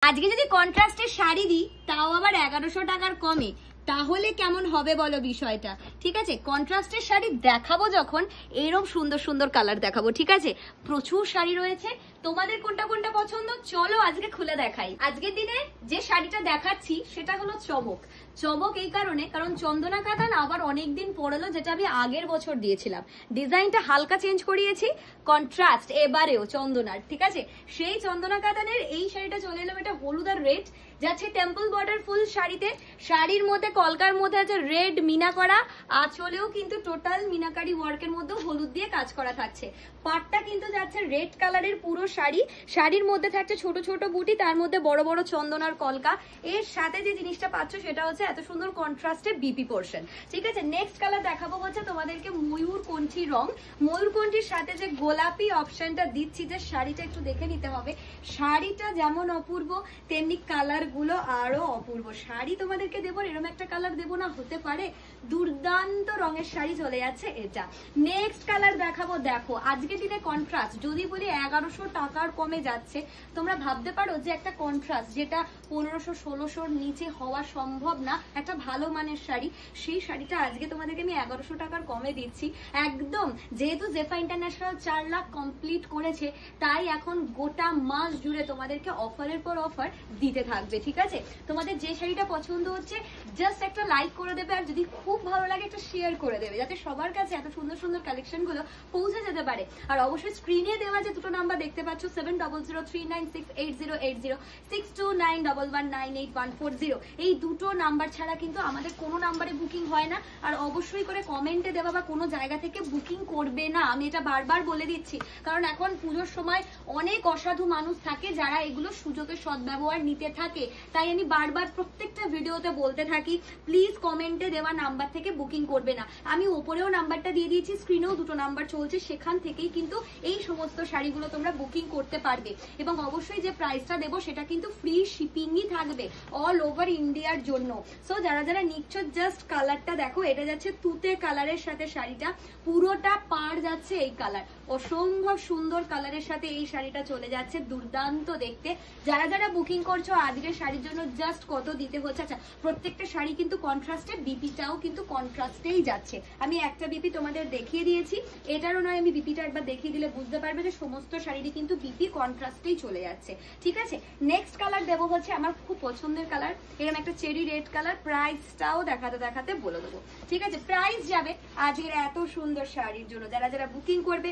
আজকে যদি কন্ট্রাস্টের শাড়ি দিই তাও আবার 1100 টাকার কমে, তাহলে কেমন হবে বলো বিষয়টা। ঠিক আছে, কন্ট্রাস্টের শাড়ি দেখাবো যখন এরকম সুন্দর সুন্দর কালার দেখাবো। ঠিক আছে, প্রচুর শাড়ি রয়েছে, তোমাদের কোনটা কোনটা পছন্দ চলো আজকে খুলে দেখাই। আজকের দিনে যে শাড়িটা দেখাচ্ছি সেটা হলো চমক। চমক এই কারণে কারণ চন্দনা কাতান আবার অনেকদিন পড়লো, যেটা আমি আগের বছর দিয়েছিলাম। ডিজাইনটা হালকা চেঞ্জ করিয়েছি, কন্ট্রাস্ট এবারেও চন্দনার। ঠিক আছে, সেই চন্দনা কাতানের এই শাড়িটা চলে এলাম, এটা হলুদ আর রেড যাচ্ছে টেম্পল বর্ডার ফুল শাড়িতে। শাড়ির মধ্যে কলকার মধ্যে আছে রেড মিনা করা, আঁচলেও কিন্তু টোটাল মিনাকারি ওয়ার্কের মধ্যে হলুদ দিয়ে কাজ করা থাকছে। পাটটা কিন্তু যাচ্ছে রেড কালারের পুরো শাড়ি, শাড়ির মধ্যে থাকছে ছোট ছোট বুটি, তার মধ্যে বড় বড় চন্দনার কলকা। এর সাথে যে জিনিসটা পাচ্ছ সেটা হচ্ছে এত সুন্দর কন্ট্রাস্টে বিপি পোর্শন। ঠিক আছে, নেক্সট কালার দেখাবো হচ্ছে তোমাদেরকে ময়ূরকণ্ঠী রং। ময়ূরকণ্ঠীর সাথে যে গোলাপি অপশনটা দিচ্ছি, যে শাড়িটা একটু দেখে নিতে হবে। শাড়িটা যেমন অপূর্ব তেমনি কালার গুলো আরো অপূর্ব। শাড়ি তোমাদেরকে দেবো, এরকম একটা কালার দেবো না, হতে পারে? দুর্দান্ত রঙের শাড়ি চলে যাচ্ছে এটা। নেক্সট কালার দেখাবো, দেখো আজকে দিনে কন্ট্রাস্ট যদি বলি 1100 টাকার কমে যাচ্ছে। তোমরা ভাবতে পারো যে একটা কন্ট্রাস্ট যেটা 1500-1600 নিচে হওয়া সম্ভব না, একটা ভালো মানের শাড়ি, সেই শাড়িটা আজকে তোমাদেরকে আমি 1100 টাকার কমে দিচ্ছি একদম। যেহেতু জেফা ইন্টারন্যাশনাল 4 লাখ কমপ্লিট করেছে, তাই এখন গোটা মাস জুড়ে তোমাদেরকে অফারের পর অফার দিতে থাকবে। ঠিক আছে, তোমাদের যে শাড়িটা পছন্দ হচ্ছে জাস্ট একটা লাইক করে দেবে, আর যদি খুব ভালো লাগে একটা শেয়ার করে দেবে, যাতে সবার কাছে এত সুন্দর সুন্দর কালেকশন গুলো পৌঁছে যেতে পারে। আর অবশ্যই স্ক্রিনে দেওয়া যে দুটো নাম্বার দেখতে পাচ্ছ 7003968080, 6291198140, এই দুটো নাম্বার ছাড়া কিন্তু আমাদের কোনো নাম্বারে বুকিং হয় না। আর অবশ্যই করে কমেন্টে দেওয়া বা কোনো জায়গা থেকে বুকিং করবে না, আমি এটা বারবার বলে দিচ্ছি, কারণ এখন পুজোর সময় অনেক অসাধু মানুষ থাকে যারা এগুলো সুযোগের সদ্ব্যবহার নিতে থাকে। তাই আমি বারবার প্রত্যেকটা ভিডিওতে বলতে থাকি, প্লিজ কমেন্টে দেওয়া নাম্বার থেকে বুকিং করবে না। আমি ওপরেও নাম্বারটা দিয়ে দিয়েছি, স্ক্রিনেও দুটো নাম্বার চলছে, সেখান থেকেই কিন্তু এই সমস্ত শাড়িগুলো তোমরা বুকিং করতে পারবে। এবং অবশ্যই যে প্রাইসটা দেবো সেটা কিন্তু ফ্রি শিপিংই থাকবে অল ওভার ইন্ডিয়ার জন্য। সো যারা যারা নিচ্ছ জাস্ট কালারটা দেখো, এটা যাচ্ছে তুতে কালারের সাথে শাড়িটা, পুরোটা পাড় যাচ্ছে এই কালার, অসম্ভব সুন্দর কালারের সাথে এই শাড়িটা চলে যাচ্ছে, দুর্দান্ত দেখতে। যারা যারা বুকিং করছো আজকের শাড়ির জন্য জাস্ট কত দিতে হচ্ছে। আচ্ছা, প্রত্যেকটা শাড়ি কিন্তু কন্ট্রাস্টে, বিপিটাও কিন্তু কন্ট্রাস্টেই যাচ্ছে। আমি একটা বিপি তোমাদের দেখিয়ে দিয়েছি, এটারও নয় আমি বিপিটা একবার দেখিয়ে দিলে বুঝতে পারবে যে সমস্ত শাড়িরই কিন্তু বিপি কন্ট্রাস্টেই চলে যাচ্ছে। ঠিক আছে, নেক্সট কালার দেবো হচ্ছে আমার খুব পছন্দের কালার, এরকম একটা চেরি রেড কালার। প্রাইসটাও দেখাতে দেখাতে বলে দেবো। ঠিক আছে, প্রাইস যাবে আজকের এত সুন্দর শাড়ির জন্য যারা যারা বুকিং করবে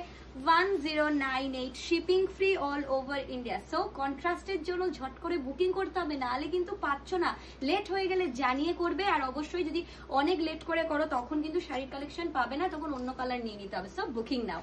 1098, shipping free all over India. So কন্ট্রাস্টের জন্য ঝট করে বুকিং করতে হবে, নাহলে কিন্তু পাচ্ছ না। লেট হয়ে গেলে জানিয়ে করবে, আর অবশ্যই যদি অনেক লেট করে করো তখন কিন্তু শাড়ির কালেকশন পাবে না, তখন অন্য কালার নিয়ে নিতে হবে। সো বুকিং নাও।